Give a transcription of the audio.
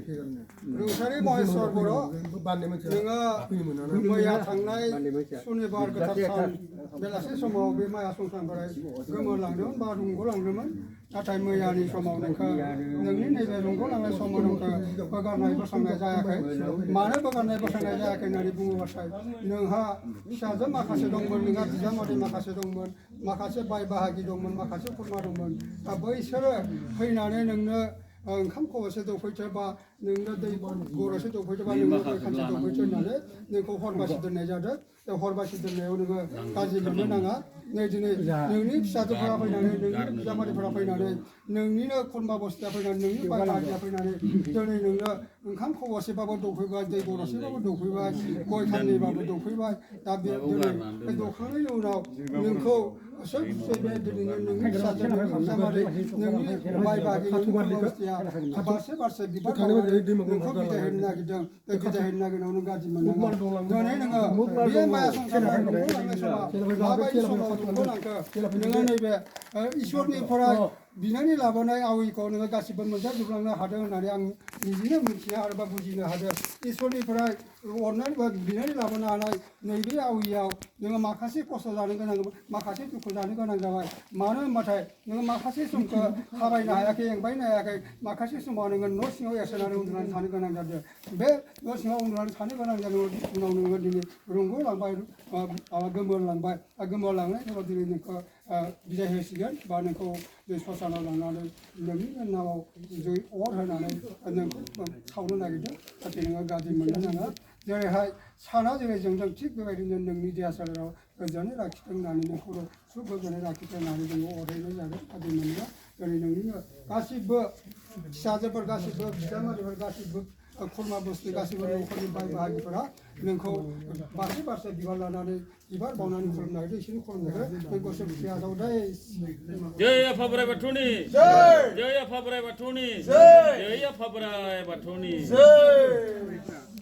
रुंसारि महेश्वर बर' नोङो मैया थांनाय सुनिबार गोथार सान बेलासे समाव बे माइ आसंखाननिफ्राय गोमोरलांदोंमोन बा रुंग'लांदोंमोन नाथाय मैयानि समाव नोंखौ नोंनि नैबे रुंग'लांनाय समाव नोंखौ बोगारनाय बोस्रांनाय जायाखै मानो बोगारनाय बोस्रांनाय जायाखै होननानै बुङोबाथाय नोंहा फिसाजो माखासे दंमोन नोंहा बिजामादै माखासे दंमोन माखासे बाय बाहागि दंमोन माखासे खुरमा दंमोन दा बैसोरो फैनानै नोंनो ओंखाम खबसे दौफैथोबा नोंनो दै गरसे दौफैथोबा नोंनो दै खानसे दौफैथो होननानै नोंखौ हरबासि दोननाय जादों दा हरबासि दोननायाव नोङो गाज्रि मोननो नाङा नै दिनै नोंनि फिसाजोफोरा फैनानै नोंनि बिजामादैफोरा फैनानै नोंनिनो खुरमा बस्थिया फैनानै नोंनि बाय बाहागिया फैनानै दिनै नोंनो ओंखाम खबसेबाबो दौफैबाय दै गरसेबाबो दौफैबाय गय खाननैबाबो दौफैबाय दा बे दिनै बे दौखांनायनि उनाव नोंखौ सोर बे दिनै नोंनि फिसाजो नोंनि बिजामादै नोंनि बाय बाहागि नोंनि खुरमा बस्थिया बारसे बारसे बिबार बावनानै नोंखौ बिदाय होनो नागिरदों बे बिदाय होनो नागिरनायाव नों गाज्रि मोननाङा दिनै नोङो बे माया संसाराव रुंग'लांनाय समाव माबायदि समाव रुंग'लांखो नोङो नैबे इसोरनिफ्राय बिनानै लाबोनाय आवैखौ नोङो गासिबो मोनजाजोबलांनो हादों होननानै आं निजेनो मिथिनो आरो बा बुजिनो हादों इसोरनिफ्राय अननानै बा बिनानै लाबोनो हानाय नैबे आवैयाव नोङो माखासे खस्थ' जानो गोनां माखासे दुखु जानो गोनां जाबाय मानो होनबाथाय नोङो माखासे समखौ थाबायनो हायाखै एंबायनो हायाखै माखासे समाव नोङो न' सिङाव एरसोनानै उन्दुनानै थानो गोनां जादों बे न' सिङाव उन्दुनानै थानो गोनां जादों उनाव नोङो दिनै रुंग'लांबाय गोमोरलांबाय गोमोरलांनायनि उनाव दिनै नोंखौ बिदाय होसिगोन बा नोंखौ दै ससानाव लांनानै नोंनि नामाव जै अर होनानै नोंखौ सावनो नागिरदों जाहाथे नोङो गाज्रि मोननो नाङा जेरैहाय साना जेरै जोंदों थिग बेबायदिनो नोंनि देहा सोलेराव गोजोनै लाखिथों होननानै नोंखौ सुख गोजोनै लाखिथों होननानै जोङो अरायनाय जादों गाज्रि मोनोबा दिनै नोंनिनो गासिबो फिसाजोफोर गासिबो बिजामादैफोर गासिबो खुरमा बस्थु गासिबो न'खरनि बाय बाहागिफोरा नोंखौ बारसे बारसे बिबार लानानै बिबार बावनानै खुलुमनो नागिरदों इसोरनि खुलुमनायखौ नों गोसो खुसि आजावदे जय आफा बोराइ बाथौनि जय आफा बोराइ बाथौनि जय आफा बोराइ बाथौनि जय